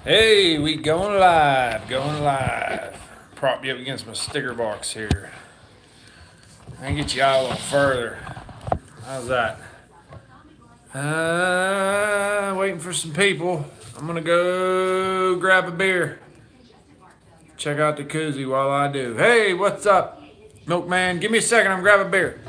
Hey, we going live, going live. Prop you up against my sticker box here. I can get you out a little further. How's that? Waiting for some people. I'm gonna go grab a beer. Check out the koozie while I do. Hey, what's up, Milkman? Give me a second. I'm grabbing a beer.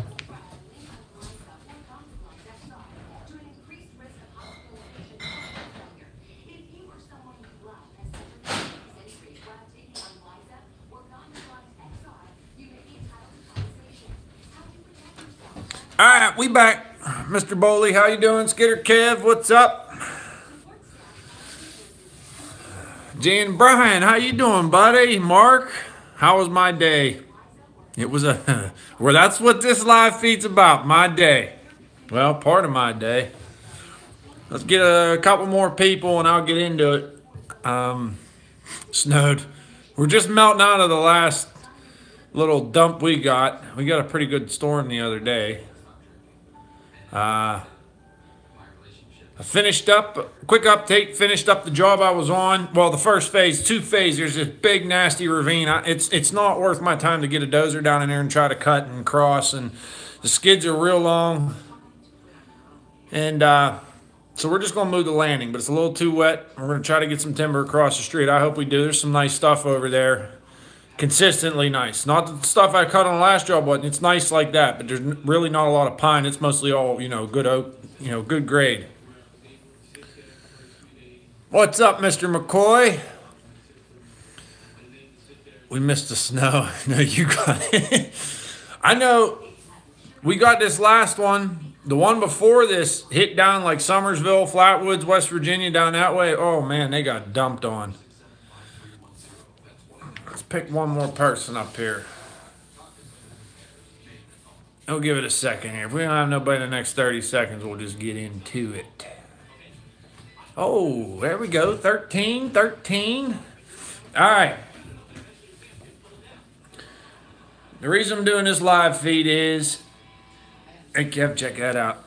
All right, we back. Mr. Bowley, how you doing? Skitter Kev, what's up? Jan Brian, how you doing, buddy? Mark, how was my day? It was a well. That's what this live feed's about. My day. Well, part of my day. Let's get a couple more people and I'll get into it. Snowed. We're just melting out of the last little dump we got. We got a pretty good storm the other day. I finished up, quick update, finished up the job I was on. Well, the first phase, two phase, there's this big nasty ravine. It's not worth my time to get a dozer down in there and try to cut and cross. And the skids are real long. And so we're just going to move the landing, but it's a little too wet. We're going to try to get some timber across the street. I hope we do. There's some nice stuff over there. Consistently nice. Not the stuff I cut on the last job, but it's nice like that. But there's really not a lot of pine. It's mostly all, good oak, good grade. What's up, Mr. McCoy? We missed the snow. No, you got it. I know we got this last one. The one before this hit down like Summersville, Flatwoods, West Virginia, down that way. Oh, man, they got dumped on. Let's pick one more person up here. I'll give it a second here. If we don't have nobody in the next 30 seconds, we'll just get into it. Oh, there we go. 13. All right. The reason I'm doing this live feed is, hey Kev, check that out.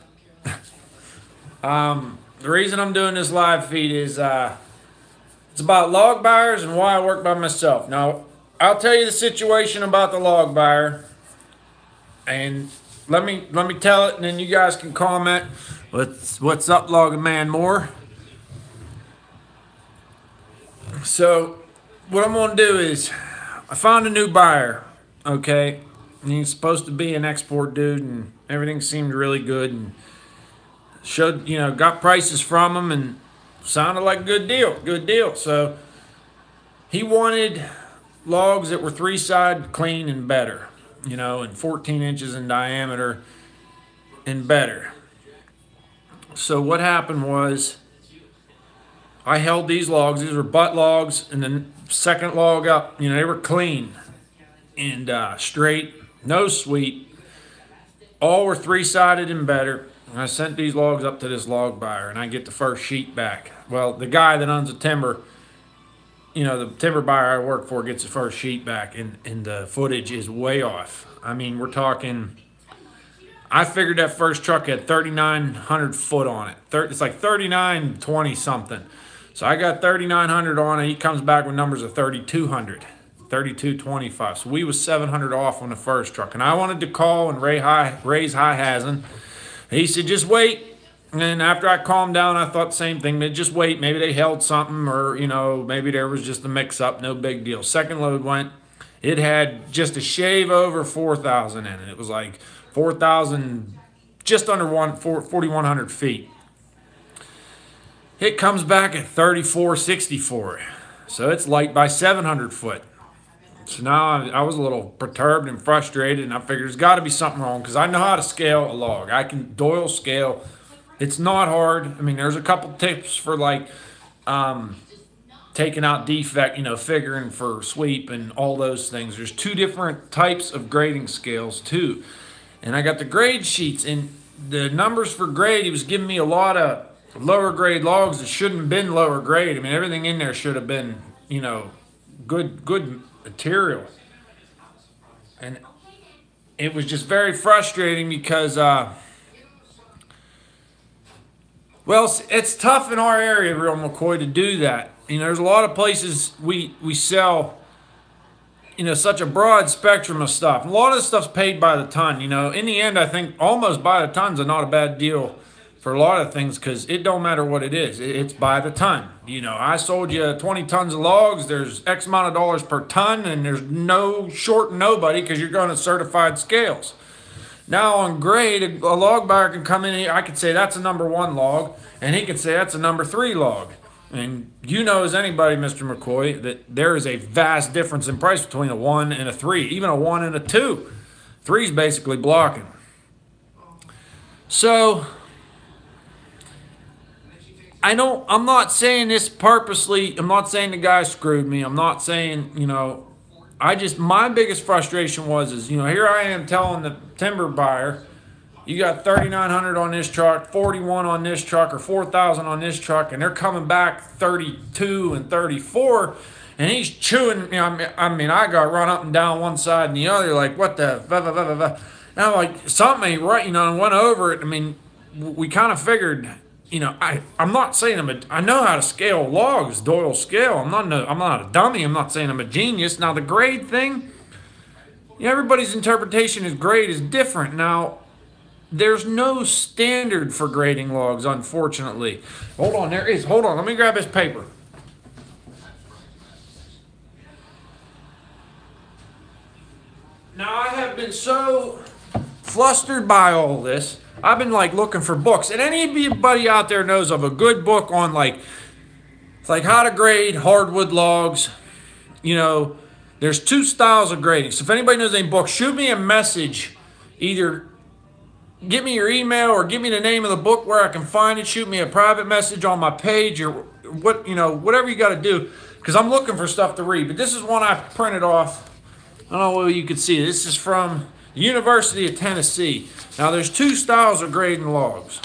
The reason I'm doing this live feed is it's about log buyers and why I work by myself. Now, I'll tell you the situation about the log buyer, and let me tell it, and then you guys can comment. What's up, Logging Man Moore? So, what I'm gonna do is, I found a new buyer. Okay, and he's supposed to be an export dude, and everything seemed really good, and showed, got prices from him, and sounded like a good deal. So he wanted logs that were three-side clean and better, and 14 inches in diameter and better. So what happened was, I held these logs. These were butt logs, and the second log up, they were clean and straight, no sweet. All were three-sided and better. And I sent these logs up to this log buyer, and I get the first sheet back. Well, the guy that owns the timber, the timber buyer I work for gets the first sheet back, and the footage is way off. I mean, we're talking, I figured that first truck had 3,900 foot on it. It's like 3,920 something. So I got 3,900 on it. He comes back with numbers of 3,200. 3225. So we was 700 off on the first truck. And I wanted to call and raise high hasn't. He said, just wait. And after I calmed down, I thought the same thing. Just wait. Maybe they held something, or, maybe there was just a mix up. No big deal. Second load went. It had just a shave over 4,000 in it. It was like 4,000, just under 4,100 feet. It comes back at 3,464. So it's light by 700 foot. So now I was a little perturbed and frustrated, and I figured there's got to be something wrong, because I know how to scale a log. I can Doyle scale. It's not hard. I mean, there's a couple tips for like taking out defect, figuring for sweep and all those things. There's two different types of grading scales too. And I got the grade sheets, and the numbers for grade, he was giving me a lot of lower grade logs that shouldn't have been lower grade. I mean, everything in there should have been, good material. And it was just very frustrating because Well, it's tough in our area, real McCoy, to do that. You know, there's a lot of places we sell, you know, such a broad spectrum of stuff. A lot of the stuff's paid by the ton. You know, in the end, I think almost by the ton's not a bad deal for a lot of things because it don't matter what it is. It's by the ton. You know, I sold you 20 tons of logs. There's X amount of dollars per ton, and there's no short nobody because you're going to certified scales. Now on grade, a log buyer can come in here. I could say that's a number 1 log, and he could say that's a number 3 log. And you know as anybody, Mr. McCoy, that there is a vast difference in price between a 1 and a 3, even a 1 and a 2. 3 is basically blocking. So I'm not saying this purposely. I'm not saying the guy screwed me. I'm not saying, you know, my biggest frustration is, you know, here I am telling the timber buyer, you got 3,900 on this truck, 41 on this truck, or 4,000 on this truck, and they're coming back 32 and 34, and he's chewing. You know, I mean, I got run up and down one side and the other, like, what the, blah, blah, blah, blah, blah. And I'm like, something ain't right, you know, and went over it. I mean, we kind of figured, you know, I'm not saying I know how to scale logs, Doyle scale. I'm not a dummy. I'm not saying I'm a genius. Now the grade thing, you know, everybody's interpretation of grade is different. Now, there's no standard for grading logs, unfortunately. Hold on, there is. Hold on, let me grab this paper. Now I have been so flustered by all this. I've been like looking for books, and anybody out there knows of a good book on like how to grade hardwood logs. You know, there's 2 styles of grading. So if anybody knows any books, shoot me a message. Either give me your email or give me the name of the book where I can find it. Shoot me a private message on my page or what, you know, whatever you got to do, because I'm looking for stuff to read. But this is one I printed off. I don't know whether you can see it. This is from the University of Tennessee. Now, there's 2 styles of grading logs,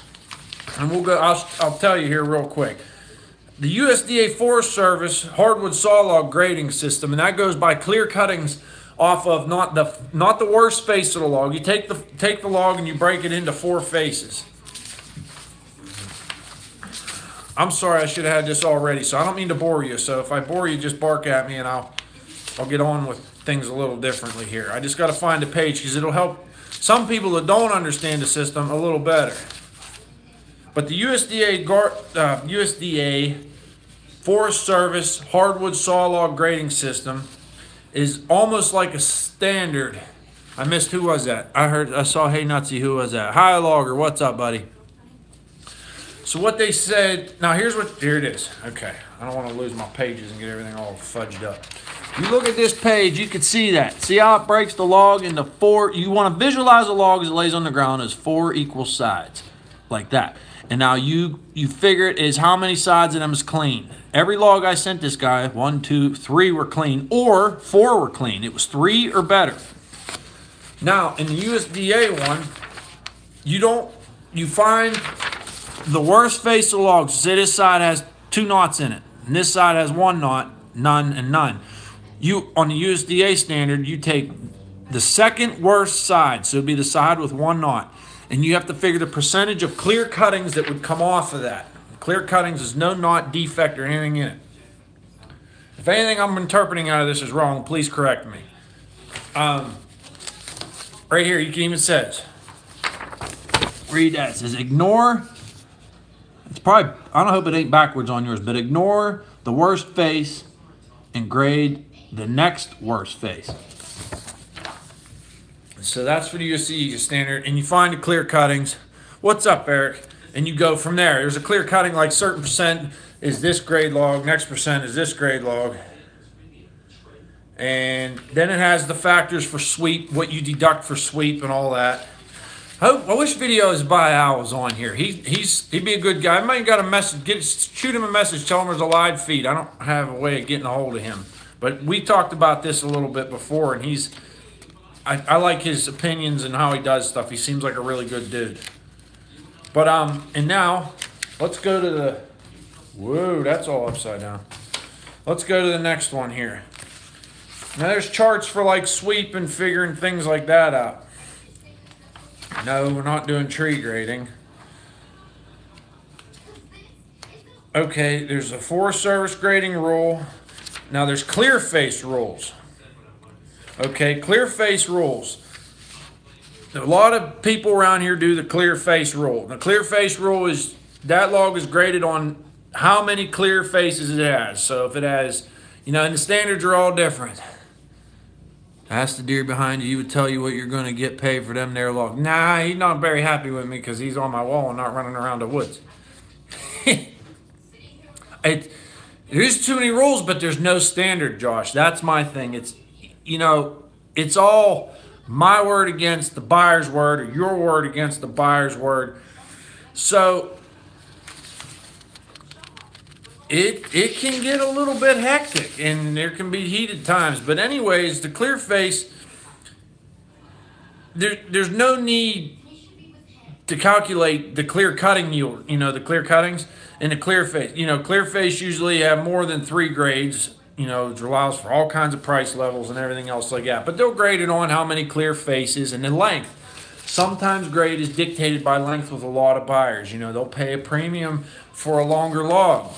and we'll go. I'll tell you here real quick. The USDA Forest Service hardwood sawlog grading system, and that goes by clear cuttings off of not the worst face of the log. You take the log and you break it into 4 faces. I'm sorry, I should have had this already, so I don't mean to bore you. So if I bore you, just bark at me, and I'll get on with things a little differently here. I just got to find a page because it'll help some people that don't understand the system a little better. But the USDA Forest Service hardwood sawlog grading system is almost like a standard. I missed, who was that? I saw Hey Nutsy, who was that? Hi Logger, what's up, buddy? So what they said, now here it is. Okay, I don't want to lose my pages and get everything all fudged up. You look at this page, you can see that. See how it breaks the log into 4? You want to visualize the log as it lays on the ground as 4 equal sides, like that. And now you figure it is how many sides of them is clean. Every log I sent this guy, 1, 2, 3 were clean, or 4 were clean. It was 3 or better. Now, in the USDA one, you find the worst face of the log. So say this side has 2 knots in it, and this side has 1 knot, none, and none. On the USDA standard, you take the second worst side, so it'd be the side with 1 knot, and you have to figure the percentage of clear cuttings that would come off of that. Clear cuttings is no knot, defect, or anything in it. If anything I'm interpreting out of this is wrong, please correct me. Right here, you can even says, read that. It says ignore. It's probably, I don't hope it ain't backwards on yours, but ignore the worst face and grade the next worst face. So that's for the USDA standard, and you find the clear cuttings. What's up, Eric? And you go from there. There's a clear cutting, like certain percent is this grade log, next percent is this grade log. And then it has the factors for sweep, what you deduct for sweep and all that. I wish Videos by Al was on here. He'd be a good guy. I might got a message. Shoot him a message. Tell him there's a live feed. I don't have a way of getting a hold of him, but we talked about this a little bit before, and I like his opinions and how he does stuff. He seems like a really good dude. But and now let's go to the. Whoa, that's all upside down. Let's go to the next one here. Now there's charts for like sweep and figuring things like that out. No, we're not doing tree grading. Okay, there's a Forest Service grading rule. Now there's clear face rules. Okay, clear face rules. A lot of people around here do the clear face rule. The clear face rule is that log is graded on how many clear faces it has. So if it has, and the standards are all different. Ask the deer behind you. He would tell you what you're going to get paid for them there logs. Nah, he's not very happy with me because he's on my wall and not running around the woods. There's too many rules, but there's no standard, Josh. That's my thing. It's all my word against the buyer's word, or your word against the buyer's word. So it can get a little bit hectic, and there can be heated times. But anyways, the clear face, there's no need to calculate the clear cutting yield, the clear cuttings and the clear face. Clear face usually have more than 3 grades, which allows for all kinds of price levels and everything else like that. But they'll grade it on how many clear faces and the length. Sometimes grade is dictated by length with a lot of buyers. They'll pay a premium for a longer log.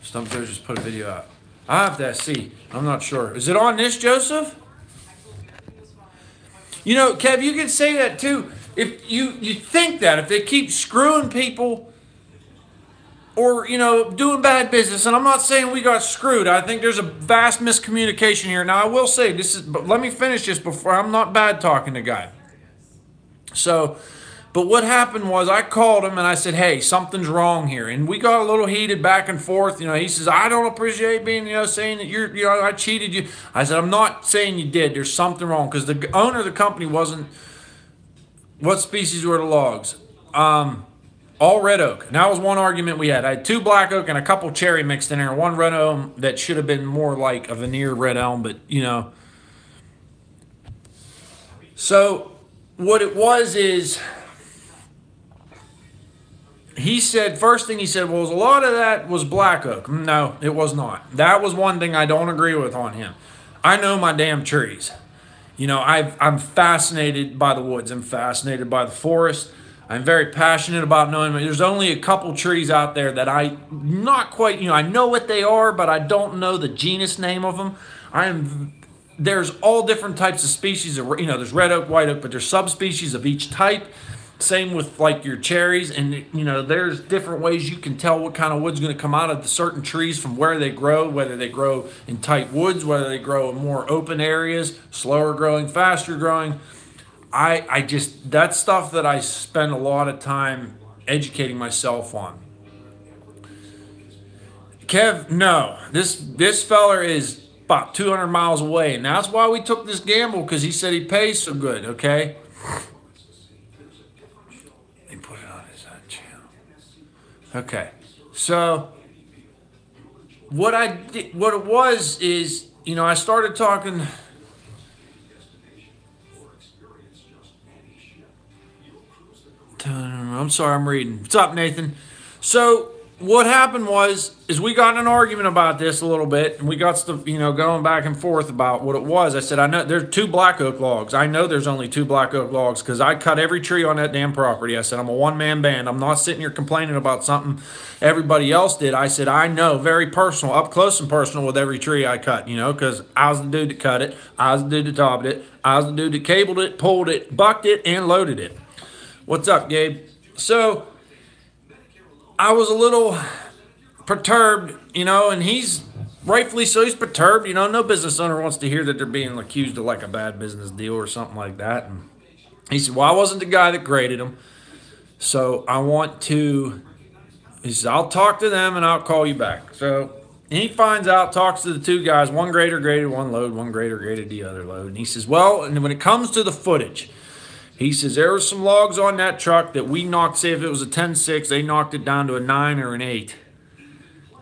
Stump Joe just put a video out. I have to see. I'm not sure. Is it on this, Joseph? Kev, you can say that too. If you think that if they keep screwing people or, doing bad business, and I'm not saying we got screwed. I think there's a vast miscommunication here. Now, I will say but let me finish this before. I'm not bad talking the guy. But what happened was I called him and I said, hey, something's wrong here. And we got a little heated back and forth. He says, I don't appreciate being, saying that I cheated you. I said, I'm not saying you did. There's something wrong. Because the owner of the company wasn't, what species were the logs? All red oak. And that was one argument we had. I had 2 black oak and a couple cherry mixed in there. One red elm that should have been more like a veneer red elm, but, So what it was is, he said, first thing he said was, a lot of that was black oak. No, it was not. That was one thing I don't agree with on him. I know my damn trees. I'm fascinated by the woods. I'm fascinated by the forest. I'm very passionate about knowing. There's only a couple trees out there that I not quite, I know what they are, but I don't know the genus name of them. There's all different types of species of, there's red oak, white oak, but there's subspecies of each type. Same with like your cherries, and there's different ways you can tell what kind of wood's going to come out of the certain trees from where they grow, whether they grow in tight woods, whether they grow in more open areas, slower growing, faster growing. That's stuff that I spend a lot of time educating myself on. Kev, no, this feller is about 200 miles away, and that's why we took this gamble, because he said he pays so good, okay? Okay, so what it was is, I started talking. I'm sorry, I'm reading. What's up, Nathan? So what happened is we got in an argument about this a little bit, and we got stuff, going back and forth about what it was. I said, I know there's 2 black oak logs. I know there's only 2 black oak logs because I cut every tree on that damn property. I said, I'm a one-man band. I'm not sitting here complaining about something everybody else did. I said, I know, very personal, up close and personal with every tree I cut, because I was the dude that cut it. I was the dude that topped it. I was the dude that cabled it, pulled it, bucked it, and loaded it. What's up, Gabe? So I was a little perturbed, and he's rightfully so. He's perturbed, no business owner wants to hear that they're being accused of like a bad business deal or something like that. And he said, well, I wasn't the guy that graded them, so he says, I'll talk to them and I'll call you back. So he finds out, talks to the 2 guys, one grader graded one load, one grader graded the other load. And he says, well, and when it comes to the footage, he says, there were some logs on that truck that we knocked, say if it was a 10-6, they knocked it down to a 9 or an 8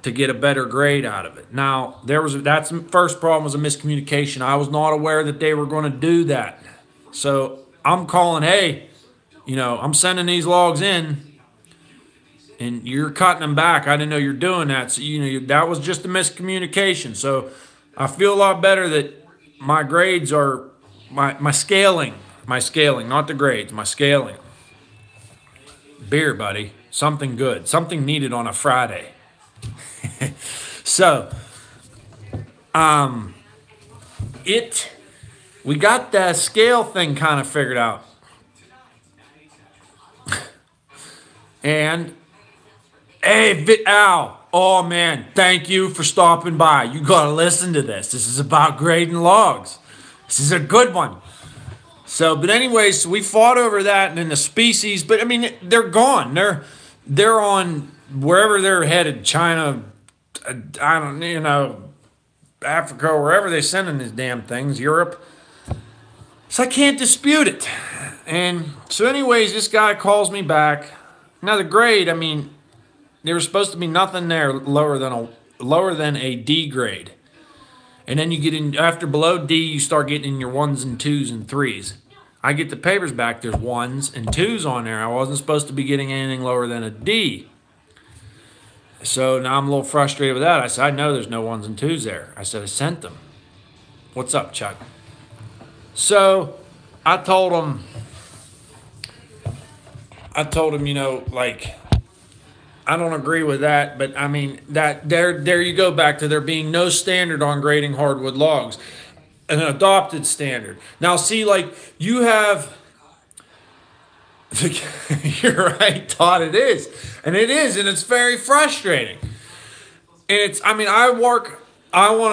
to get a better grade out of it. Now, that's the first problem, was a miscommunication. I was not aware that they were going to do that. So I'm calling, hey, I'm sending these logs in, and you're cutting them back. I didn't know you're doing that. So, that was just a miscommunication. So I feel a lot better that my grades are, my scaling, not the grades, my scaling. beer, buddy. Something good. Something needed on a Friday. So, we got the scale thing kind of figured out. And, hey, Al, oh man, thank you for stopping by. You gotta listen to this. This is about grading logs. This is a good one. So, but anyways, we fought over that, and then the species. But I mean, they're gone. They're on wherever they're headed. China, I don't, Africa, wherever they're sending these damn things. Europe. So I can't dispute it. And so, anyways, this guy calls me back. Now the grade, I mean, there was supposed to be nothing there lower than a D grade. And then you get in, after below D, you start getting in your 1s and 2s and 3s. I get the papers back, there's 1s and 2s on there. I wasn't supposed to be getting anything lower than a D. So now I'm a little frustrated with that. I said, I know there's no 1s and 2s there. I said, I sent them. What's up, Chuck? So I told him, I don't agree with that, but I mean, that there you go back to there being no standard on grading hardwood logs, an adopted standard. Now, see, like you have, you're right, Todd, it is, and it's very frustrating. And it's, I mean, I want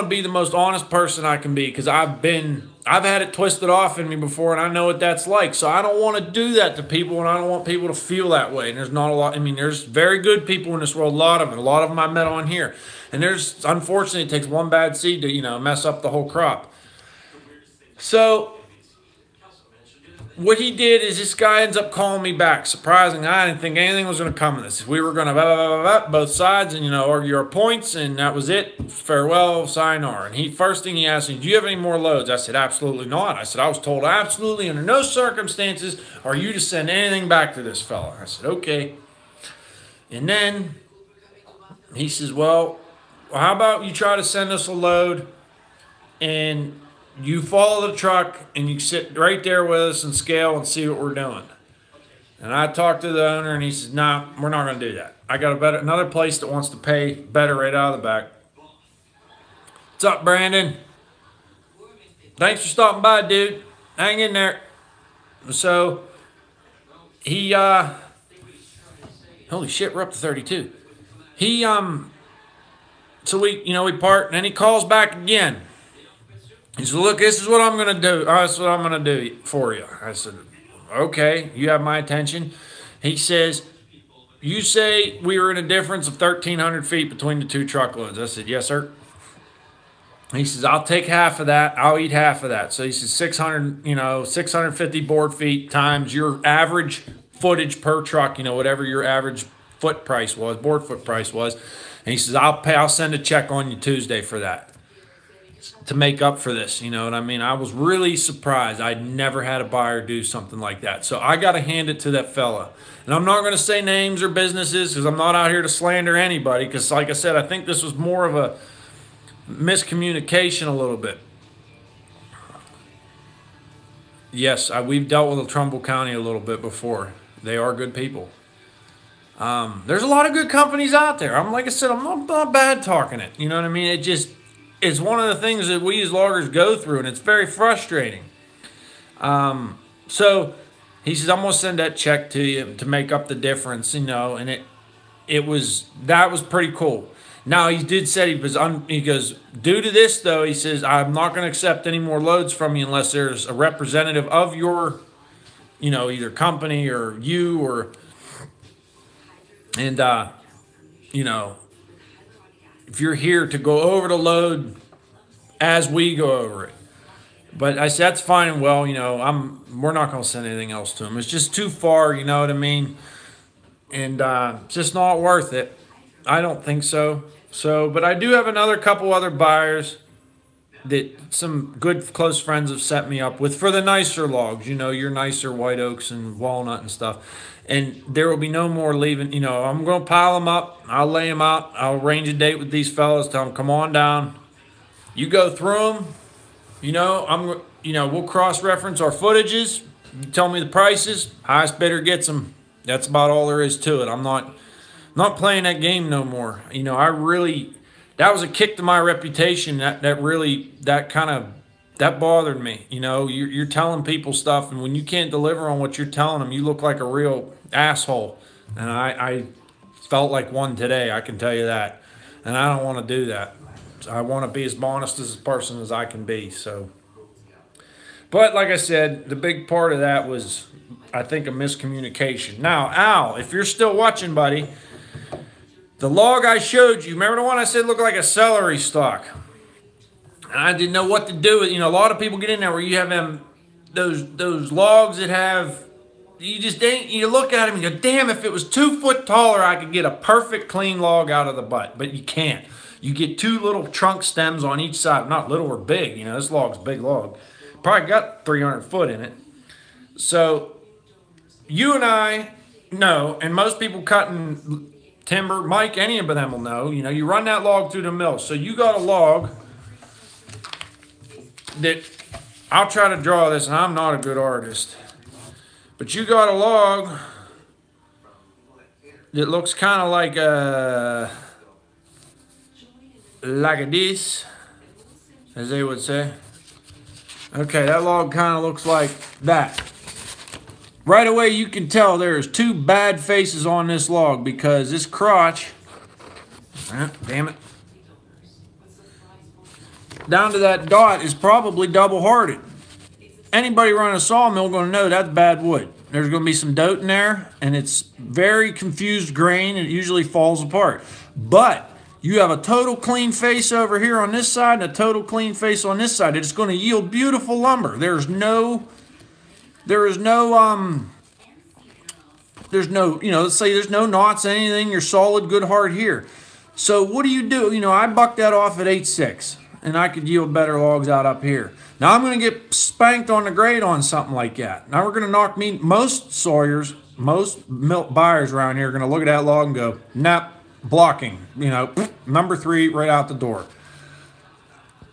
to be the most honest person I can be because I've had it twisted off in me before, and I know what that's like. So I don't want to do that to people, and I don't want people to feel that way. And there's not a lot. I mean, there's very good people in this world, a lot of them I met on here. And there's, unfortunately, it takes one bad seed to, mess up the whole crop. So what he did is this guy ends up calling me back. Surprisingly, I didn't think anything was going to come of this. We were going to both sides and, argue our points, and that was it. Farewell, sayonara. And first thing he asked me, do you have any more loads? I said, absolutely not. I said, I was told absolutely under no circumstances are you to send anything back to this fella. I said, okay. And then he says, well, how about you try to send us a load and you follow the truck and you sit right there with us and scale and see what we're doing. And I talked to the owner and he says, nah, we're not going to do that. I got another place that wants to pay better right out of the back. What's up, Brandon? Thanks for stopping by, dude. Hang in there. So he, holy shit, we're up to 32. So we part and then he calls back again. He said, look, this is what I'm going to do. That's what I'm going to do for you. I said, okay, you have my attention. He says, you say we were in a difference of 1,300 feet between the two truckloads. I said, yes, sir. He says, I'll take half of that. I'll eat half of that. So he says 650 board feet times your average footage per truck, whatever your average board foot price was. And he says, I'll send a check on you Tuesday for that, to make up for this, you know what I mean? I was really surprised. I'd never had a buyer do something like that. So I got to hand it to that fella. And I'm not going to say names or businesses because I'm not out here to slander anybody because, like I said, I think this was more of a miscommunication a little bit. Yes, we've dealt with Trumbull County a little bit before. They are good people. There's a lot of good companies out there. Like I said, I'm not bad talking it. You know what I mean? It's one of the things that we as loggers go through, and it's very frustrating. So he says, I'm going to send that check to you to make up the difference, and that was pretty cool. Now, he did say he goes, due to this, though, he says, I'm not going to accept any more loads from you unless there's a representative of your, either company or you if you're here to go over the load as we go over it. But I said, that's fine and well, we're not going to send anything else to them. It's just too far, you know what I mean? And it's just not worth it. I don't think so. But I do have another couple other buyers that some good close friends have set me up with for the nicer logs, your nicer white oaks and walnut and stuff. And there will be no more leaving. I'm going to pile them up. I'll lay them out. I'll arrange a date with these fellas. Tell them, come on down. You go through them. We'll cross-reference our footages. You tell me the prices. Highest bidder gets them. That's about all there is to it. I'm not playing that game no more. You know, I really, that was a kick to my reputation. That bothered me. You know, you're telling people stuff, and when you can't deliver on what you're telling them, you look like a real asshole. And I felt like one today, I can tell you that. And I don't want to do that. I want to be as honest as a person as I can be. So, but like I said, the big part of that was, I think, a miscommunication. Now, Al, if you're still watching, buddy, the log I showed you, remember the one I said looked like a celery stalk? And I didn't know what to do with. You know, a lot of people get in there where you have them those logs that have, you just ain't, you look at them and you go, damn, if it was 2 foot taller, I could get a perfect clean log out of the butt. But you can't. You get 2 little trunk stems on each side, not little or big. You know, this log's a big log. Probably got 300 foot in it. So you and I know, and most people cutting timber, Mike, any of them will know, you know, you run that log through the mill. So you got a log that, I'll try to draw this, and I'm not a good artist, but you got a log that looks kind of like a this, as they would say. Okay, that log kind of looks like that. Right away you can tell there's 2 bad faces on this log, because this crotch, damn it, down to that dot is probably double hearted. Anybody running a sawmill going to know that's bad wood. There's going to be some dote in there, and it's very confused grain, and it usually falls apart. But you have a total clean face over here on this side and a total clean face on this side. It's going to yield beautiful lumber. There's no, you know, let's say there's no knots, anything. You're solid, good hard here. So what do? You know, I bucked that off at 8.6, and I could yield better logs out up here. Now I'm going to get spanked on the grade on something like that. Now we're going to knock me, most sawyers, most milk buyers around here are going to look at that log and go, nah, blocking, you know, number 3 right out the door.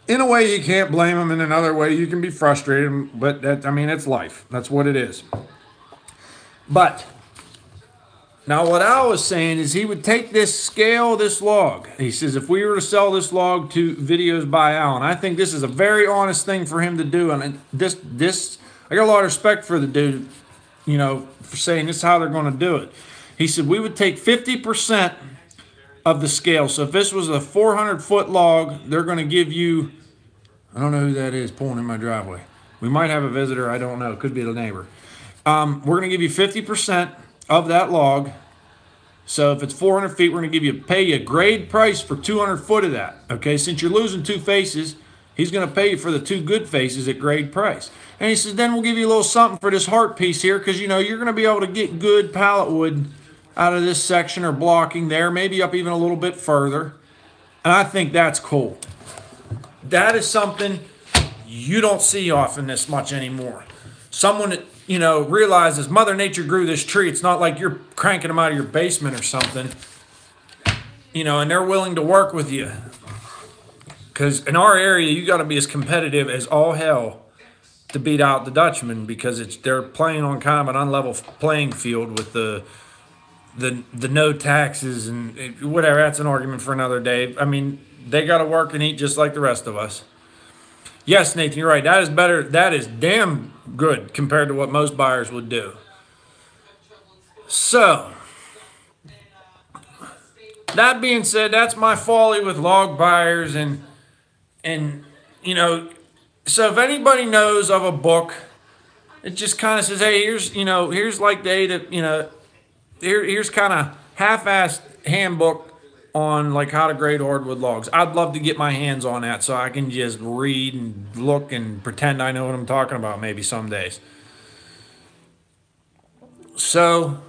In a way, you can't blame them. In another way, you can be frustrated, but that, I mean, it's life. That's what it is. But now what Al was saying is he would take this, scale this log. He says if we were to sell this log to Videos by Al, and I think this is a very honest thing for him to do, and this I got a lot of respect for the dude, you know, for saying this is how they're going to do it. He said we would take 50% of the scale. So if this was a 400-foot log, they're going to give you, I don't know who that is pulling in my driveway. We might have a visitor. I don't know. It could be the neighbor. We're going to give you 50% of that log. So if it's 400 feet, we're going to pay you a grade price for 200 foot of that. Okay, since you're losing 2 faces, he's going to pay you for the 2 good faces at grade price. And he says, then we'll give you a little something for this heart piece here, because, you know, you're going to be able to get good pallet wood out of this section or blocking there, maybe up even a little bit further. And I think that's cool. That is something you don't see often this much anymore. Someone that, you know, realizes Mother Nature grew this tree. It's not like you're cranking them out of your basement or something, you know, and they're willing to work with you. Because in our area, you got to be as competitive as all hell to beat out the Dutchmen, because they're playing on kind of an unlevel playing field with the no taxes and whatever. That's an argument for another day. I mean, they got to work and eat just like the rest of us. Yes, Nathan, you're right. That is better. That is damn good compared to what most buyers would do. So, that being said, that's my folly with log buyers, and you know, so if anybody knows of a book, it just kind of says, hey, here's like data, you know, here's kind of half-assed handbook on like how to grade hardwood logs. I'd love to get my hands on that so I can just read and look and pretend I know what I'm talking about maybe some days. So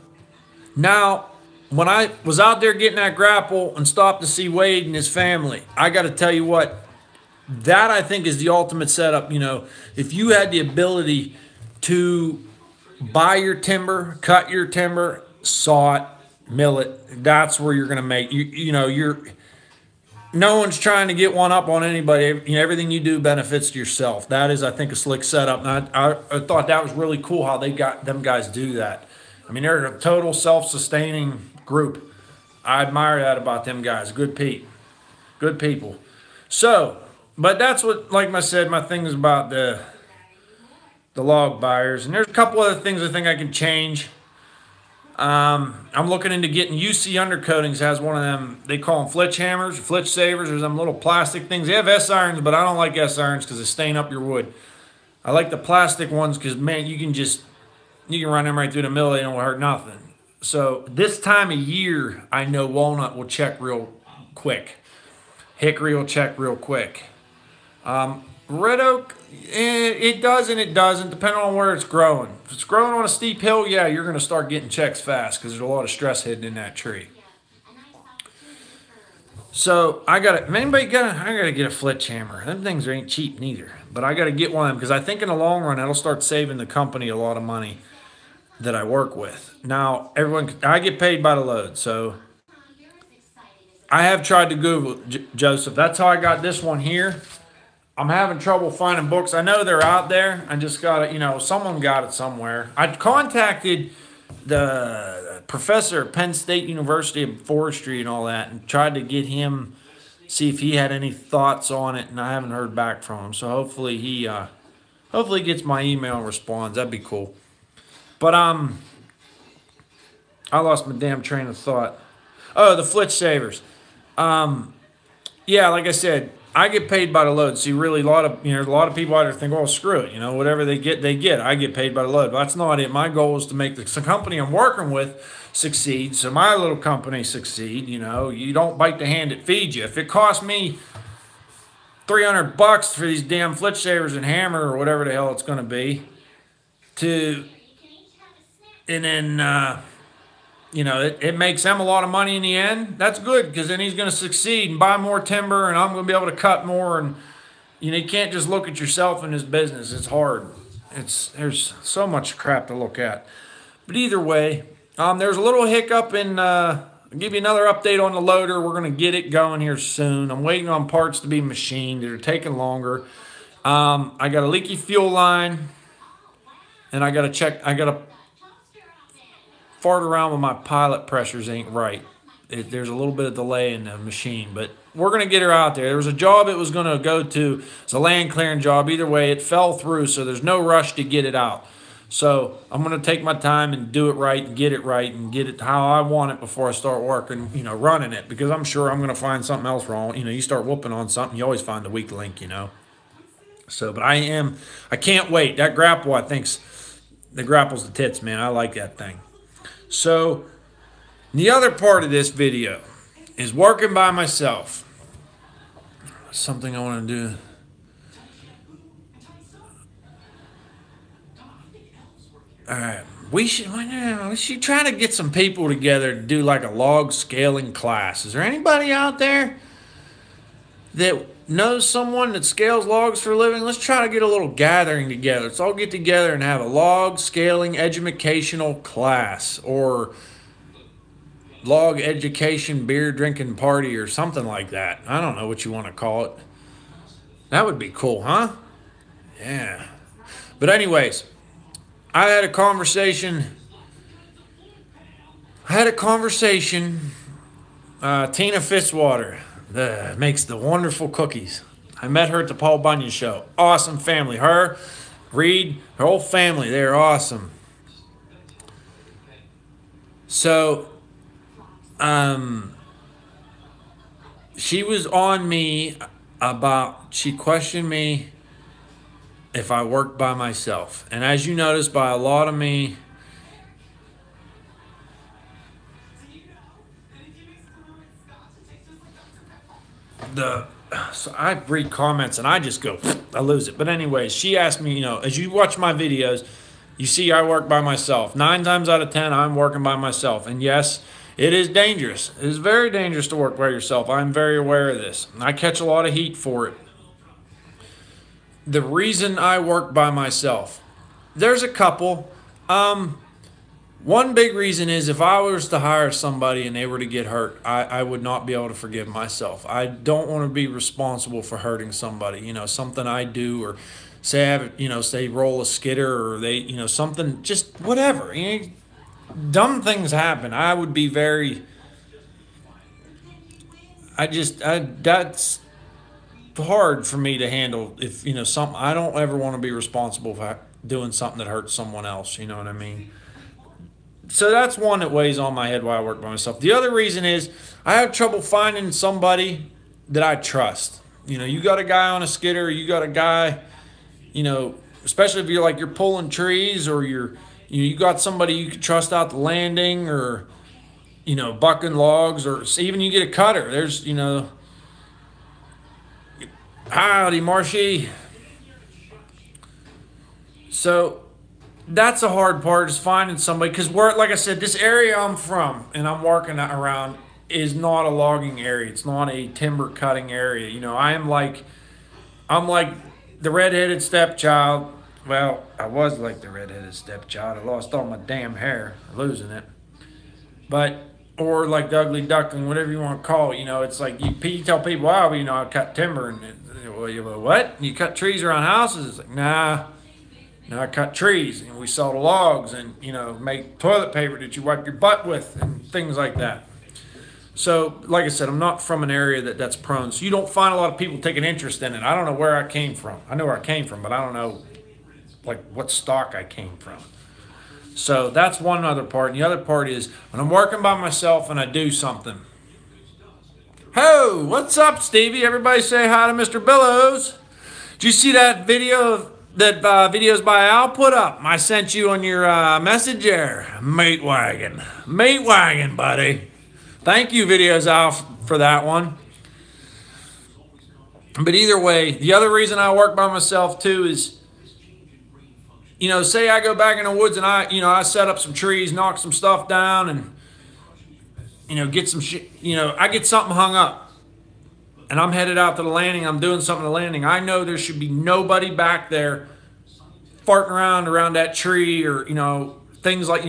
now when I was out there getting that grapple and stopped to see Wade and his family, I got to tell you what, that I think is the ultimate setup. You know, if you had the ability to buy your timber, cut your timber, saw it, mill it, that's where you're going to make, no one's trying to get one up on anybody. You know, everything you do benefits yourself. That is, I think, a slick setup. And I thought that was really cool how they got them guys do that. I mean, they're a total self-sustaining group. I admire that about them guys. Good people. So, but that's what, like I said, my thing is about the log buyers. And there's a couple other things I think I can change. I'm looking into getting UC Undercoatings has one of them. They call them flitch hammers, flitch savers. There's them little plastic things. They have S irons, but I don't like S irons because they stain up your wood. I like the plastic ones because, man, you can run them right through the middle. They don't hurt nothing. So this time of year, I know walnut will check real quick. Hickory will check real quick. Red oak, it does and it doesn't, depending on where it's growing. If it's growing on a steep hill, yeah, you're going to start getting checks fast because there's a lot of stress hidden in that tree. So I gotta get a flitch hammer. Them things ain't cheap neither, but I gotta get one of them because I think in the long run that'll start saving the company a lot of money that I work with. Now I get paid by the load, so I have tried to Google Joseph. That's how I got this one here. I'm having trouble finding books. I know they're out there. I just gotta, someone got it somewhere. I contacted the professor at Penn State University of Forestry and all that and tried to get him, see if he had any thoughts on it, and I haven't heard back from him. So hopefully he gets my email and responds. That'd be cool. But I lost my damn train of thought. Oh, the flitch savers. Yeah, like I said, I get paid by the load. See, really, a lot of people out there think, oh, screw it, whatever they get, they get. I get paid by the load. But that's not it. My goal is to make the company I'm working with succeed, so my little company succeed. You don't bite the hand that feeds you. If it costs me $300 for these damn flitch savers and hammer or whatever the hell it's going to be, and then it makes them a lot of money in the end. That's good because then he's going to succeed and buy more timber, and I'm going to be able to cut more. And you can't just look at yourself in this business. It's hard. There's so much crap to look at. But either way, there's a little hiccup in. I'll give you another update on the loader. We're going to get it going here soon. I'm waiting on parts to be machined. They're taking longer. I got a leaky fuel line, and I got to fart around with my pilot pressures ain't right. There's a little bit of delay in the machine, but we're going to get her out there. There was a job it was going to go to. It's a land clearing job. Either way, it fell through, so there's no rush to get it out. So I'm going to take my time and do it right and get it how I want it before I start working, running it, because I'm sure I'm going to find something else wrong. You start whooping on something, you always find the weak link, So, but I can't wait. That grapple, I think's the grapple's the tits, man. I like that thing. So, the other part of this video is working by myself. Something I want to do. All right, we should try to get some people together to do like a log scaling class. Is there anybody out there that knows someone that scales logs for a living? Let's try to get a little gathering together. Let's all get together and have a log scaling educational class, or log education beer drinking party, or something like that. I don't know what you want to call it. That would be cool, huh? Yeah. But anyways, I had a conversation. Tina Fitzwater makes the wonderful cookies. I met her at the Paul Bunyan show. Awesome family. Her, Reed, her whole family, they're awesome. So, she was on me she questioned me if I worked by myself. And as you notice by a lot of me, so I read comments and I just go, I lose it. But anyways, she asked me, as you watch my videos, you see I work by myself. 9 times out of 10, I'm working by myself. And yes, it is dangerous. It is very dangerous to work by yourself. I'm very aware of this. I catch a lot of heat for it. The reason I work by myself, there's a couple. One big reason is if I was to hire somebody and they were to get hurt, I would not be able to forgive myself. I don't want to be responsible for hurting somebody. Something I do, or say I have, say roll a skidder, or they, something, just whatever. dumb things happen. I would be very. That's hard for me to handle. If something, I don't ever want to be responsible for doing something that hurts someone else. You know what I mean? So that's one that weighs on my head while I work by myself. The other reason is I have trouble finding somebody that I trust. You got a guy on a skidder, you got a guy, especially if you're pulling trees, or you got somebody you can trust out the landing, or bucking logs, or even you get a cutter. There's howdy Marshy. So that's a hard part, is finding somebody, because like I said, this area I'm from and I'm working around is not a logging area. It's not a timber cutting area. I'm like the redheaded stepchild. Well, I was like the redheaded stepchild. I lost all my damn hair, losing it. But or like the ugly duckling, whatever you want to call it. It's like you tell people, wow, I cut timber, and what? You cut trees around houses? It's like, nah. I cut trees, and we saw the logs, and make toilet paper that you wipe your butt with, and things like that. So, like I said, I'm not from an area that's prone, so you don't find a lot of people taking interest in it. I don't know where I came from. I know where I came from, but I don't know what stock I came from. So that's one other part. And the other part is when I'm working by myself and I do something. Ho, what's up, Stevie? Everybody say hi to Mr. Billows. Did you see that video that videos by Al put up? I sent you on your messenger. Mate wagon, buddy. Thank you, videos Al, for that one. But either way, the other reason I work by myself too is, say I go back in the woods and I set up some trees, knock some stuff down, and get some shit. I get something hung up, and I'm headed out to the landing. I'm doing something to the landing. I know there should be nobody back there farting around that tree, or things like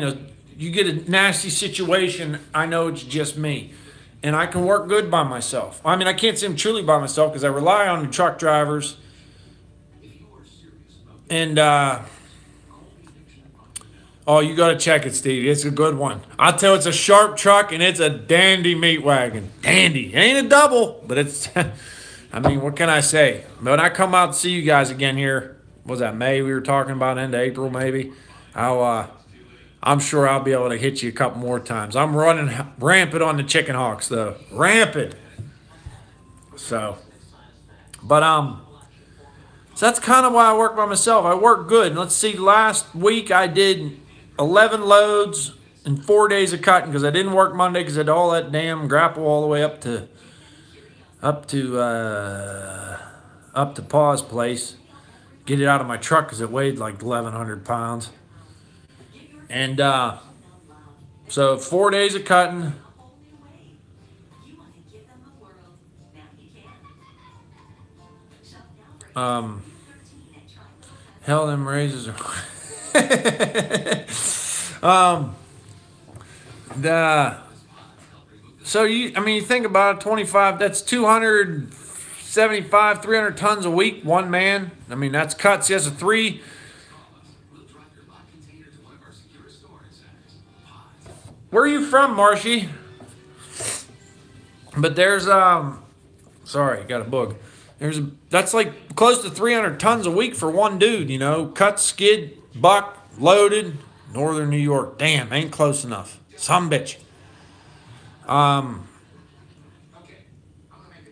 you get a nasty situation. I know it's just me, and I can work good by myself. I mean, I can't say I'm truly by myself because I rely on the truck drivers, and oh, you got to check it, Steve. It's a good one. I'll tell you, it's a sharp truck, and it's a dandy meat wagon. Dandy. It ain't a double, but it's, I mean, what can I say? When I come out to see you guys again here, was that May we were talking about, end of April maybe? I'm sure I'll be able to hit you a couple more times. I'm running rampant on the Chicken Hawks, though. Rampant. So, but, so that's kind of why I work by myself. I work good. Let's see, last week I did 11 loads and 4 days of cutting, because I didn't work Monday because I had all that damn grapple all the way up to Pa's place. Get it out of my truck because it weighed like 1,100 pounds. And so 4 days of cutting. Hell, them raises are. So you think about it, 25, that's 275, 300 tons a week, one man. I mean, that's cuts. He has a 3. Where are you from, Marshy? But there's, sorry, got a bug. That's like close to 300 tons a week for one dude, cut, skid, buck, loaded, northern New York. Damn, ain't close enough. Some bitch. And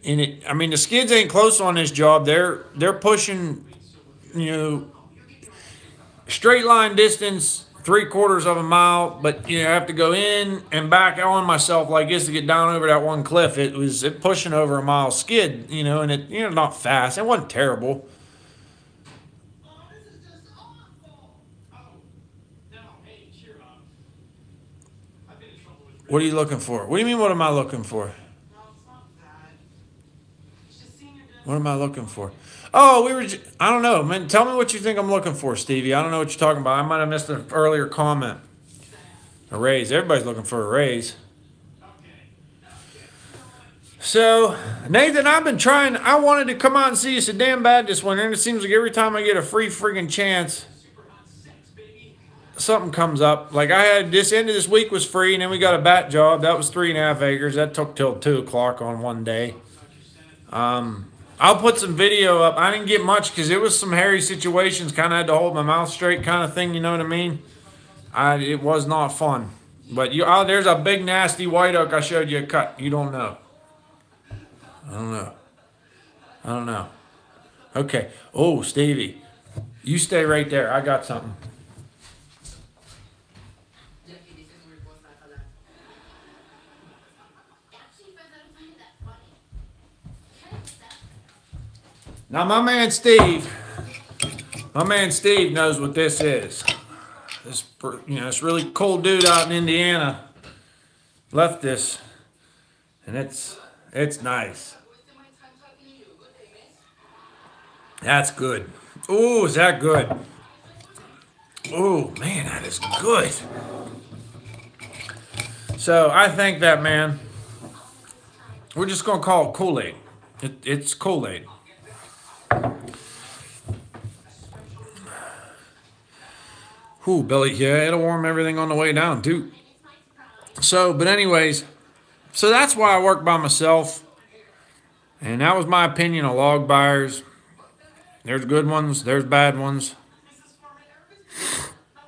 the skids ain't close on this job. They're pushing, straight line distance, 3/4 of a mile, but I have to go in and back on myself like this to get down over that one cliff. It pushing over a mile skid, and it not fast. It wasn't terrible. What are you looking for? What do you mean, what am I looking for? What am I looking for? Oh, I don't know, man. Tell me what you think I'm looking for, Stevie. I don't know what you're talking about. I might have missed an earlier comment. A raise. Everybody's looking for a raise. So, Nathan, I've been trying. I wanted to come out and see you so damn bad this winter, and it seems like every time I get a free friggin' chance, something comes up. Like I had this end of this week was free, and then we got a bat job. That was 3.5 acres. That took till 2 o'clock on one day. I'll put some video up. I didn't get much because it was some hairy situations. Kind of had to hold my mouth straight kind of thing, you know what I mean? It was not fun. But there's a big nasty white oak I showed you a cut. You don't know. I don't know. Okay. Oh, Stevie. You stay right there. I got something. Now my man Steve knows what this is. This really cool dude out in Indiana left this, and it's nice. That's good. Ooh, is that good? Ooh, man, that is good. So I think that, man, we're just gonna call it Kool-Aid. It's Kool-Aid. Ooh, Billy, yeah, it'll warm everything on the way down, too. So, but anyways, so that's why I work by myself. And that was my opinion of log buyers. There's good ones, there's bad ones.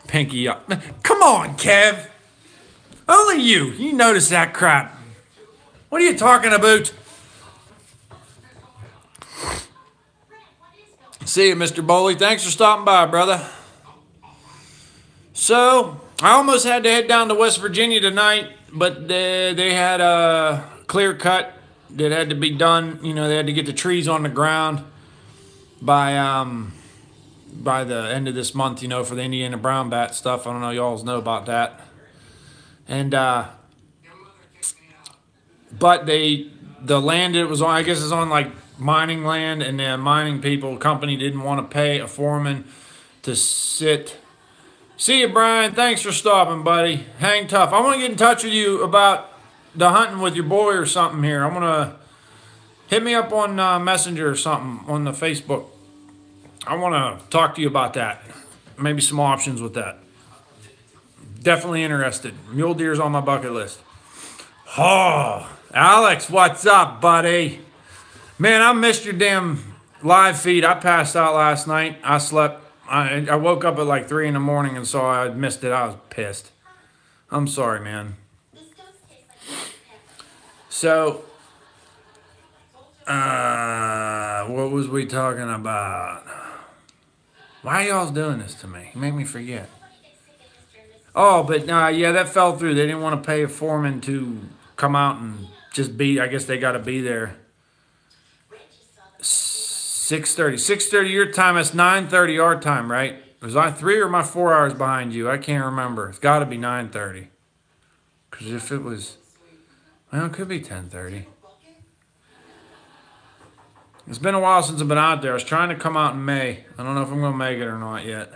Pinky up. Come on, Kev. Only you notice that crap. What are you talking about? See you, Mr. Bowley. Thanks for stopping by, brother. So, I almost had to head down to West Virginia tonight, but they had a clear cut that had to be done. You know, they had to get the trees on the ground by the end of this month, you know, for the Indiana brown bat stuff. I don't know, y'all know about that. And, but the land it was on, I guess it's on like mining land, and the mining company didn't want to pay a foreman to sit. See you, Brian. Thanks for stopping, buddy. Hang tough. I want to get in touch with you about the hunting with your boy or something here. I'm going to hit me up on Messenger or something on the Facebook. I want to talk to you about that. Maybe some options with that. Definitely interested. Mule deer's on my bucket list. Oh, Alex, what's up, buddy? Man, I missed your damn live feed. I passed out last night. I slept. I woke up at like 3 in the morning and saw I missed it. I was pissed. I'm sorry, man. So, what was we talking about? Why are y'all doing this to me? You make me forget. Oh, but yeah, that fell through. They didn't want to pay a foreman to come out and just be. I guess they got to be there. 6:30 your time. That's 9:30 our time, right? Was I 3 or am I 4 hours behind you? I can't remember. It's got to be 9:30. Because if it was, well, it could be 10:30. It's been a while since I've been out there. I was trying to come out in May. I don't know if I'm going to make it or not yet.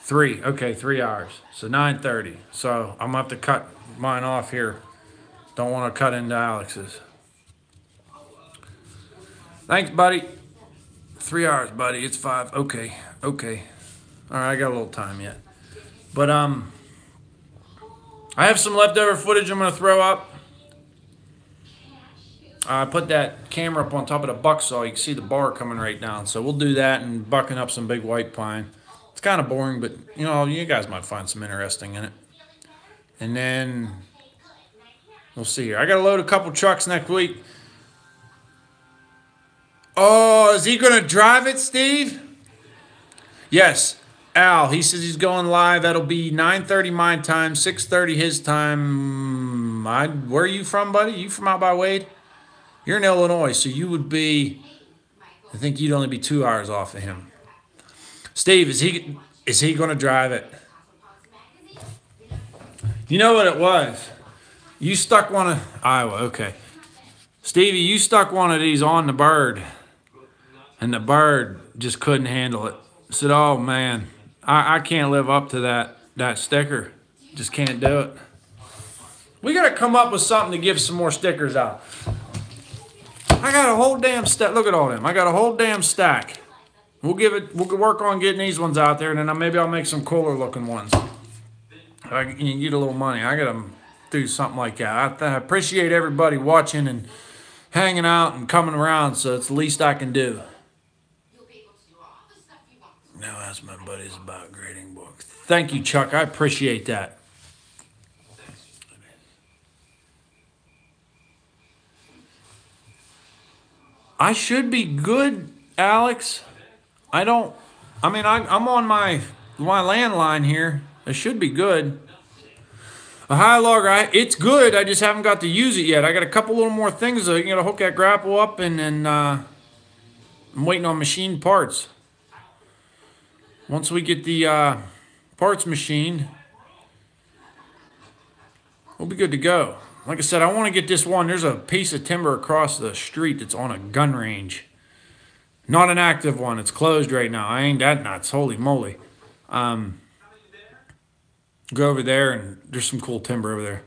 3. Okay, 3 hours. So 9:30. So I'm going to have to cut mine off here. Don't want to cut into Alex's. Thanks, buddy. 3 hours, buddy. It's 5. Okay. All right, I got a little time yet. But I have some leftover footage I'm going to throw up. I put that camera up on top of the buck saw. You can see the bar coming right down. So we'll do that and bucking up some big white pine. It's kind of boring, but, you know, you guys might find some interesting in it. And then we'll see here. I got to load a couple trucks next week. Oh, is he going to drive it, Steve? Yes. Al, he says he's going live. That'll be 9:30 my time, 6:30 his time. Where are you from, buddy? You from out by Wade? You're in Illinois, so you would be, I think you'd only be 2 hours off of him. Steve, is he going to drive it? You know what it was? You stuck one of, Iowa, okay. Stevie, you stuck one of these on the bird, and the bird just couldn't handle it. Said, oh, man, I can't live up to that sticker. Just can't do it. We got to come up with something to give some more stickers out. I got a whole damn stack. Look at all them. I got a whole damn stack. We'll work on getting these ones out there, and then maybe I'll make some cooler looking ones. I can get a little money. I gotta do something like that. I appreciate everybody watching and hanging out and coming around, so it's the least I can do. Now ask my buddies about grading books. Thank you, Chuck. I appreciate that. I should be good, Alex. I'm on my landline here. It should be good. A high logger, it's good. I just haven't got to use it yet. I got a couple little more things though. You gotta hook that grapple up, and then I'm waiting on machine parts. Once we get the parts machined, we'll be good to go. Like I said, I want to get this one. There's a piece of timber across the street that's on a gun range. Not an active one. It's closed right now. I ain't that nuts. Holy moly. Go over there, and there's some cool timber over there.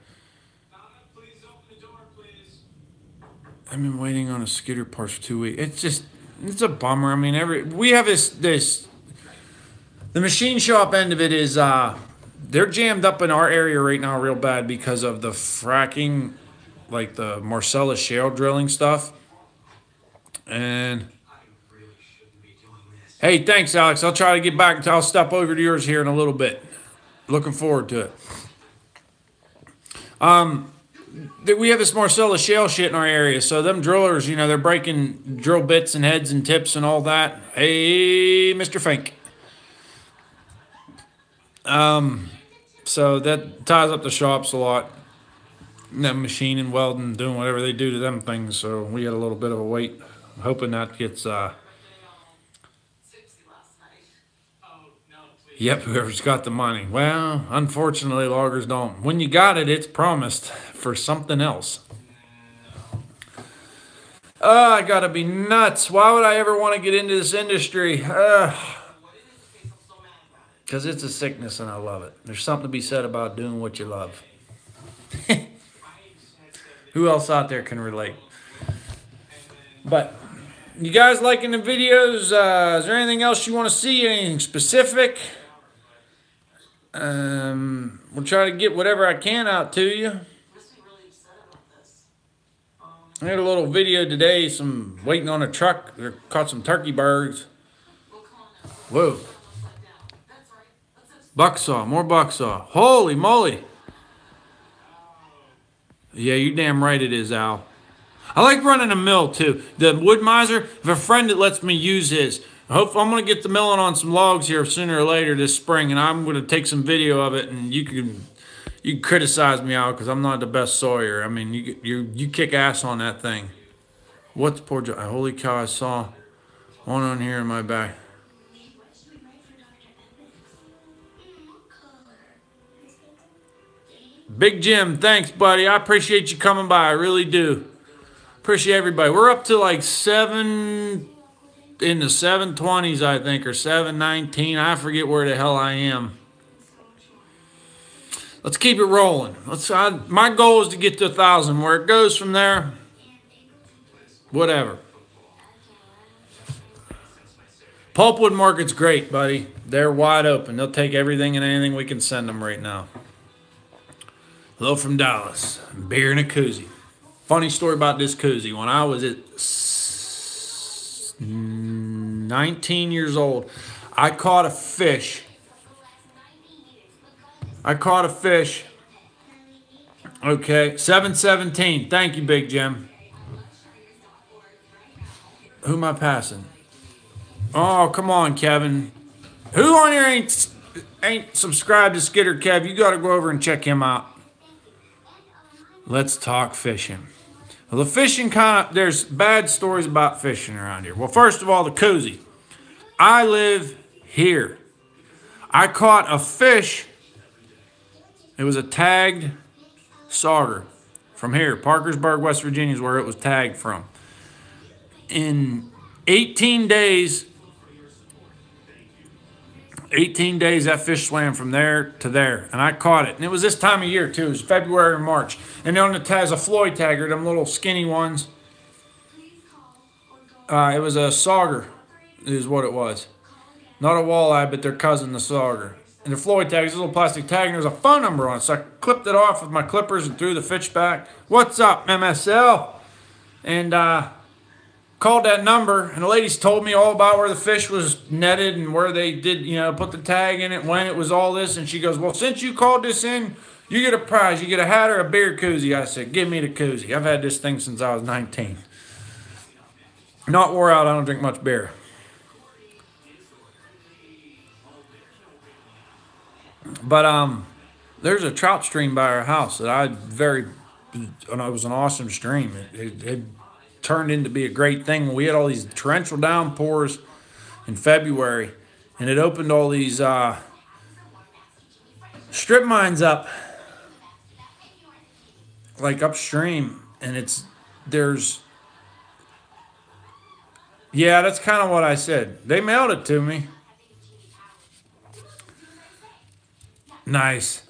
I've been waiting on a skidder parts for 2 weeks. It's a bummer. I mean, we have this. The machine shop end of it is they're jammed up in our area right now real bad because of the fracking, like the Marcellus shale drilling stuff. And hey, thanks, Alex. I'll try to get back. I'll step over to yours here in a little bit. Looking forward to it. We have this Marcellus shale shit in our area, so them drillers, they're breaking drill bits and heads and tips and all that. Hey, Mr. Fink. So that ties up the shops a lot. That machining, welding, doing whatever they do to them things. So we had a little bit of a wait. I'm hoping that gets. Yep, whoever's got the money. Well, unfortunately, loggers don't. When you got it, it's promised for something else. I gotta be nuts. Why would I ever want to get into this industry? Because it's a sickness and I love it. There's something to be said about doing what you love. Who else out there can relate? But you guys liking the videos? Is there anything else you want to see? Anything specific? We'll try to get whatever I can out to you. I had a little video today, some waiting on a truck. They caught some turkey birds. Whoa. Bucksaw, more bucksaw. Holy moly. Yeah, you damn right it is, Al. I like running a mill too. The Wood Miser, I have a friend that lets me use his. I'm going to get the milling on some logs here sooner or later this spring, and I'm going to take some video of it, and you can criticize me out because I'm not the best sawyer. I mean, you kick ass on that thing. What's poor Joe? Holy cow, I saw one on here in my back. Big Jim, thanks, buddy. I appreciate you coming by. I really do. Appreciate everybody. We're up to like 7 in the 720s, I think, or 719. I forget where the hell I am. Let's keep it rolling. My goal is to get to 1,000. Where it goes from there, whatever. Pulpwood Market's great, buddy. They're wide open. They'll take everything and anything we can send them right now. Hello from Dallas. Beer in a koozie. Funny story about this koozie. When I was 19 years old, I caught a fish. Okay, 717. Thank you, Big Jim. Who am I passing? Oh, come on, Kevin. Who on here ain't subscribed to Skidder Kev? You got to go over and check him out. Let's talk fishing. Well, the fishing there's bad stories about fishing around here. Well, first of all, the koozie. I live here. I caught a fish. It was a tagged sauger from here. Parkersburg, West Virginia is where it was tagged from. In 18 days, that fish swam from there to there, and I caught it. And it was this time of year, too. It was February or March. And on the has a Floyd tagger, them little skinny ones. It was a sauger. is what it was. Not a walleye, but their cousin, the sauger. And the Floyd tag is a little plastic tag, and there's a phone number on it. So I clipped it off with my clippers and threw the fish back. What's up, MSL? And called that number, and the ladies told me all about where the fish was netted and where they did, put the tag in it, when it was all this. And she goes, well, since you called this in, you get a prize. You get a hat or a beer koozie. I said, give me the koozie. I've had this thing since I was 19. Not wore out. I don't drink much beer. But there's a trout stream by our house that it was an awesome stream. It turned into be a great thing. We had all these torrential downpours in February, and it opened all these strip mines up, like upstream, and that's kind of what I said. They mailed it to me. Nice.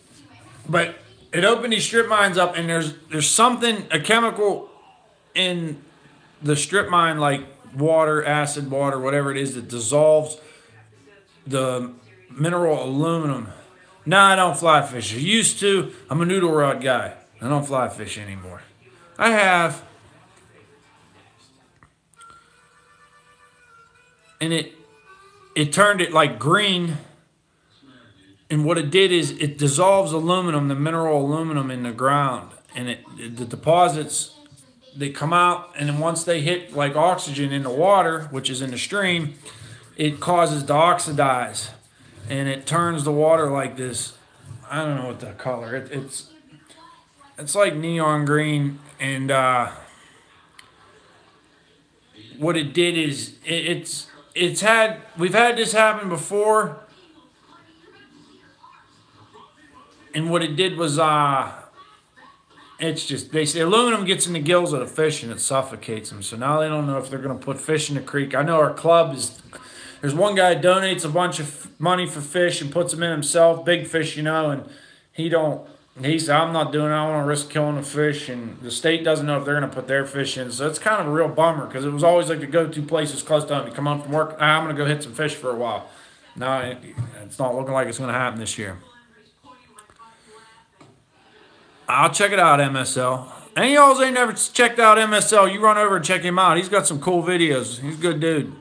But it opened these strip mines up, and there's something, a chemical in the strip mine, like water, acid water, whatever it is, that dissolves the mineral aluminum. Now I don't fly fish. I used to. I'm a noodle rod guy. I don't fly fish anymore. I have. And it turned it like green. And what it did is it dissolves aluminum, the mineral aluminum, in the ground. And the deposits, they come out, and then once they hit like oxygen in the water, which is in the stream, it causes to oxidize. And it turns the water like this. I don't know what the color. It's like neon green. And what it did is we've had this happen before. And what it did was, they say aluminum gets in the gills of the fish and it suffocates them. So now they don't know if they're going to put fish in the creek. I know our club there's one guy who donates a bunch of money for fish and puts them in himself, big fish, and he said, I'm not doing it. I don't want to risk killing the fish. And the state doesn't know if they're going to put their fish in. So it's kind of a real bummer, because it was always like the go-to places close to home. You come home from work, I'm going to go hit some fish for a while. No, it's not looking like it's going to happen this year. I'll check it out, MSL. Any of y'all ain't never checked out MSL, you run over and check him out. He's got some cool videos. He's a good dude.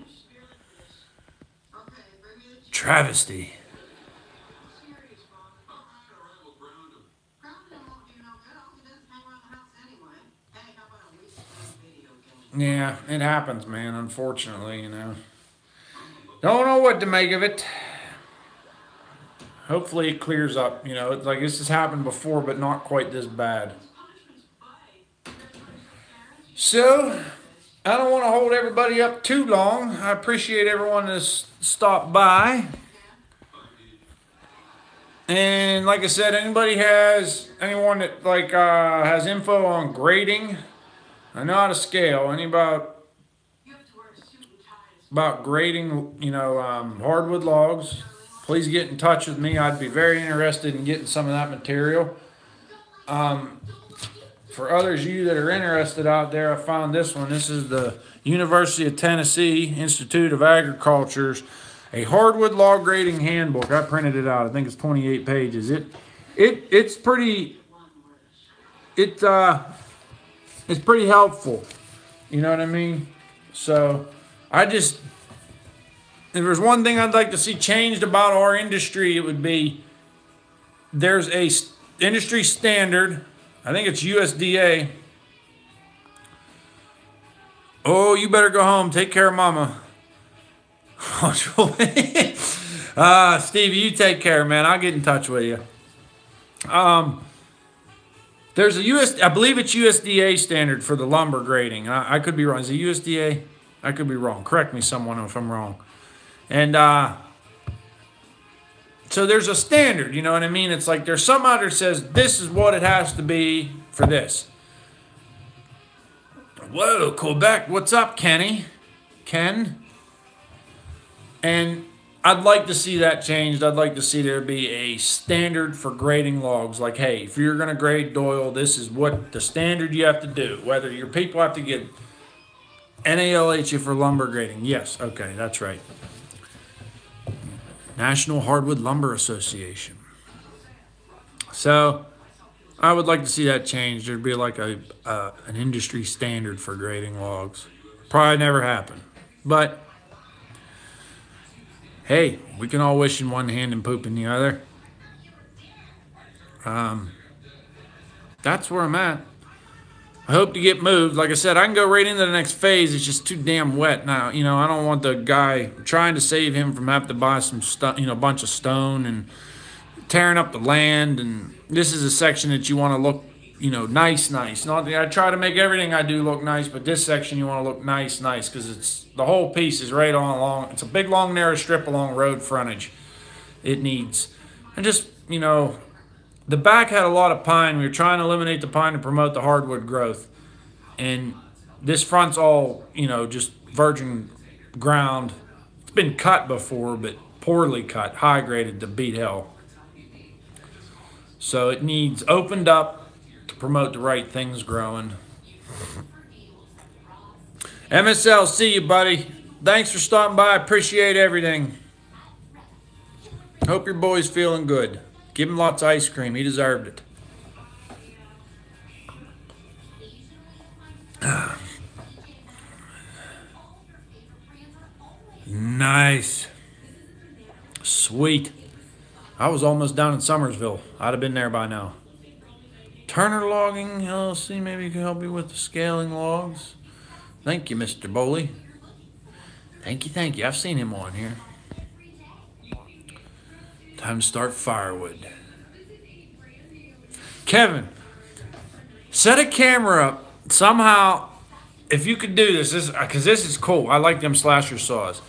Travesty. Yeah, it happens, man, unfortunately, Don't know what to make of it. Hopefully it clears up. It's like this has happened before, but not quite this bad. So, I don't want to hold everybody up too long. I appreciate everyone that's stopped by. And like I said, anyone that has info on grading, I know how to scale. About grading, hardwood logs, please get in touch with me. I'd be very interested in getting some of that material. For others of you that are interested out there, I found this one. This is the University of Tennessee Institute of Agriculture's a hardwood log grading handbook. I printed it out. I think it's 28 pages. It's pretty helpful. You know what I mean? So if there's one thing I'd like to see changed about our industry, it would be there's a industry standard. I think it's USDA. Oh, you better go home. Take care of mama. Stevie, you take care, man. I'll get in touch with you. There's I believe it's USDA standard for the lumber grading. I could be wrong. Is it USDA? I could be wrong. Correct me, someone, if I'm wrong. And so there's a standard, you know what I mean? It's like there's some out there that says this is what it has to be for this. Whoa, Quebec, what's up, Ken? And I'd like to see that changed. I'd like to see there be a standard for grading logs. Like, hey, if you're going to grade Doyle, this is what the standard you have to do. Whether your people have to get NALHA for lumber grading. Yes, okay, that's right. National Hardwood Lumber Association. So I would like to see that changed. There'd be like an industry standard for grading logs. Probably never happen. But hey, we can all wish in one hand and poop in the other. That's where I'm at. I hope to get moved. Like I said, I can go right into the next phase. It's just too damn wet now. You know, I don't want the guy trying to save him from having to buy some stuff, you know, a bunch of stone and tearing up the land. And this is a section that you want to look, you know, nice. Not I try to make everything I do look nice, but this section you want to look nice, because it's the whole piece is right on along. It's a big, long, narrow strip along road frontage. It needs, and just, you know, the back had a lot of pine. We were trying to eliminate the pine to promote the hardwood growth. And this front's all, you know, just virgin ground. It's been cut before, but poorly cut, high graded to beat hell. So it needs opened up to promote the right things growing. MSL, see you, buddy. Thanks for stopping by. I appreciate everything. Hope your boy's feeling good. Give him lots of ice cream. He deserved it. Nice. Sweet. I was almost down in Summersville. I'd have been there by now. Turner Logging LLC, maybe you can help me with the scaling logs. Thank you, Mr. Boley. Thank you. I've seen him on here. Time to start firewood. Kevin, set a camera up somehow. If you could do this, because this is cool. I like them slasher saws.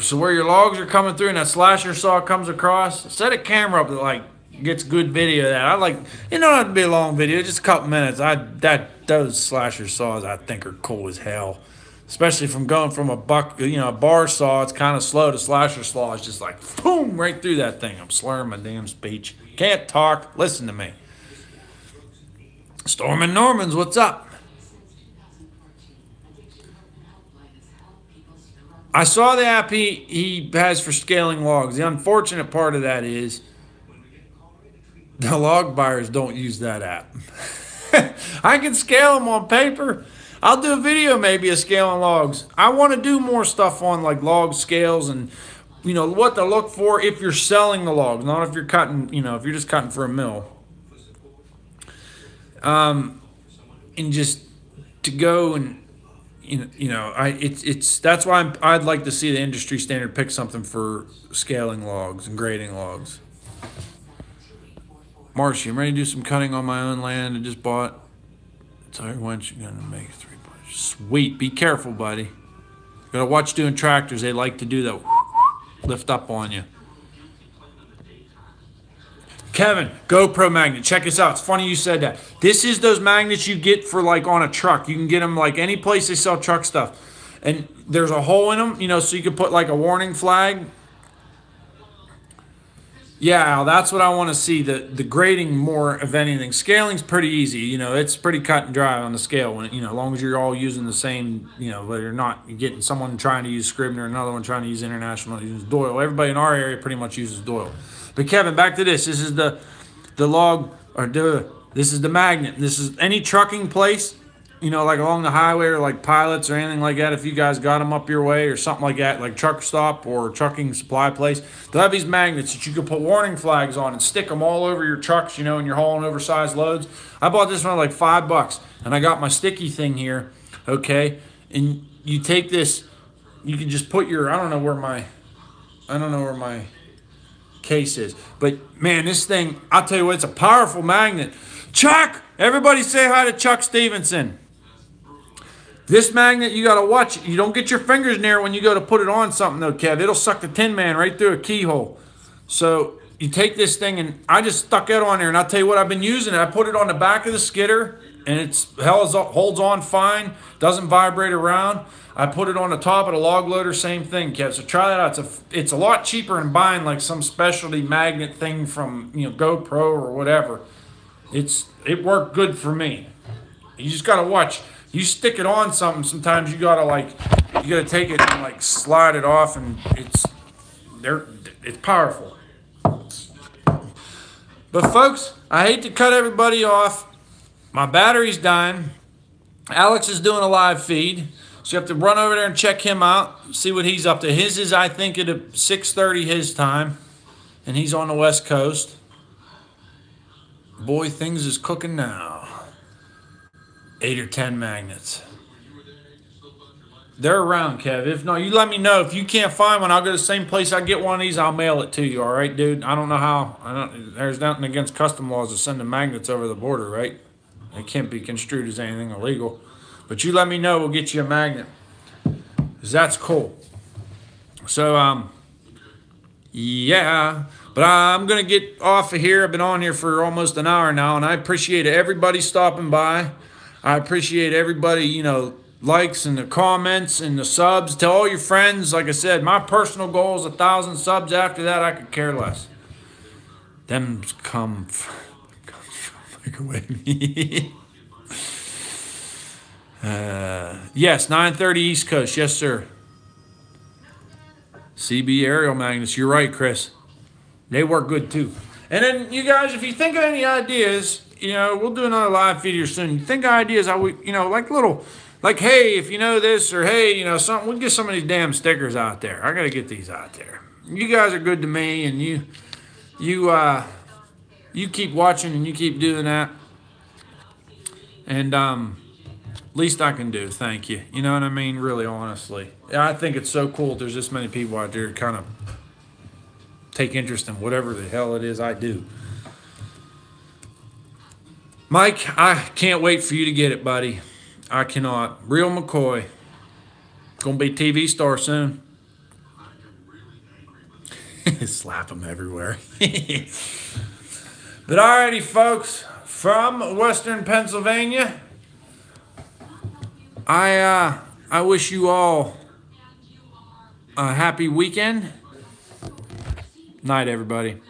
So where your logs are coming through and that slasher saw comes across, set a camera up that like gets good video of that. I like, it don't have to be a long video, just a couple minutes. Those slasher saws I think are cool as hell. Especially from going from a bar saw, it's kind of slow. The slasher saw is just like, boom, right through that thing. I'm slurring my damn speech. Can't talk. Listen to me. Storm and Normans, what's up? I saw the app he has for scaling logs. The unfortunate part of that is the log buyers don't use that app. I can scale them on paper. I'll do a video maybe of scaling logs. I want to do more stuff on like log scales and, you know, what to look for if you're selling the logs, not if you're cutting, you know, if you're just cutting for a mill. And just to go and, that's why I'd like to see the industry standard pick something for scaling logs and grading logs. Marcy, I'm ready to do some cutting on my own land I just bought. Tell you when you're gonna make 3 bunches. Sweet. Be careful, buddy. Gotta watch doing tractors. They like to do that. Lift up on you. Kevin, GoPro magnet. Check this out. It's funny you said that. This is those magnets you get for like on a truck. You can get them like any place they sell truck stuff. And there's a hole in them, you know, so you can put like a warning flag. Yeah, that's what I want to see. The grading more of anything. Scaling's pretty easy. You know, it's pretty cut and dry on the scale. When as long as you're all using the same, whether you're not you're getting someone trying to use Scribner, another one trying to use International, use Doyle. Everybody in our area pretty much uses Doyle. But Kevin, back to this. This is the log, this is the magnet. This is any trucking place, like along the highway or like pilots or anything like that. If you guys got them up your way or something like that, like truck stop or trucking supply place, they'll have these magnets that you can put warning flags on and stick them all over your trucks, and you're hauling oversized loads. I bought this one like $5 and I got my sticky thing here. Okay. And you take this, you can just put your, I don't know where my case is, but man, this thing, I'll tell you what, it's a powerful magnet. Chuck, everybody say hi to Chuck Stevenson. This magnet, you got to watch it. You don't get your fingers near when you go to put it on something though, Kev. It'll suck the Tin Man right through a keyhole. So you take this thing, and I just stuck it on there, and I'll tell you what I've been using it. I put it on the back of the skidder, and it holds on fine, doesn't vibrate around. I put it on the top of the log loader, same thing, Kev. So try that out. It's a lot cheaper than buying like some specialty magnet thing from GoPro or whatever. It worked good for me. You just got to watch. You stick it on something, sometimes you gotta take it and like slide it off, and it's powerful. But folks, I hate to cut everybody off. My battery's dying. Alex is doing a live feed, so you have to run over there and check him out, see what he's up to. His is, I think, at 6:30 his time, and he's on the West Coast. Boy, things is cooking now. 8 or 10 magnets. They're around, Kev. If not, you let me know. If you can't find one, I'll go to the same place I get one of these. I'll mail it to you. All right, dude. I don't know how. There's nothing against custom laws of sending magnets over the border, right? It can't be construed as anything illegal. But you let me know. We'll get you a magnet. 'Cause that's cool. So, yeah. But I'm going to get off of here. I've been on here for almost an hour now, and I appreciate everybody stopping by. I appreciate everybody, likes and the comments and the subs. Tell all your friends. Like I said, my personal goal is 1,000 subs. After that, I could care less. Them come away me. Yes, 9:30 East Coast. Yes, sir. CB aerial magnets. You're right, Chris. They work good too. And then you guys, if you think of any ideas, we'll do another live video soon. You think of ideas, like, hey, if you know this, or hey, something, we'll get some of these damn stickers out there. I gotta get these out there. You guys are good to me, and you keep watching and you keep doing that. And least I can do, thank you. You know what I mean? Really, honestly. I think it's so cool that there's this many people out there kind of take interest in whatever the hell it is I do. Mike, I can't wait for you to get it, buddy. I cannot. Real McCoy. Gonna be TV star soon. Slap him everywhere. But alrighty, folks. From Western Pennsylvania, I wish you all a happy weekend. Night, everybody.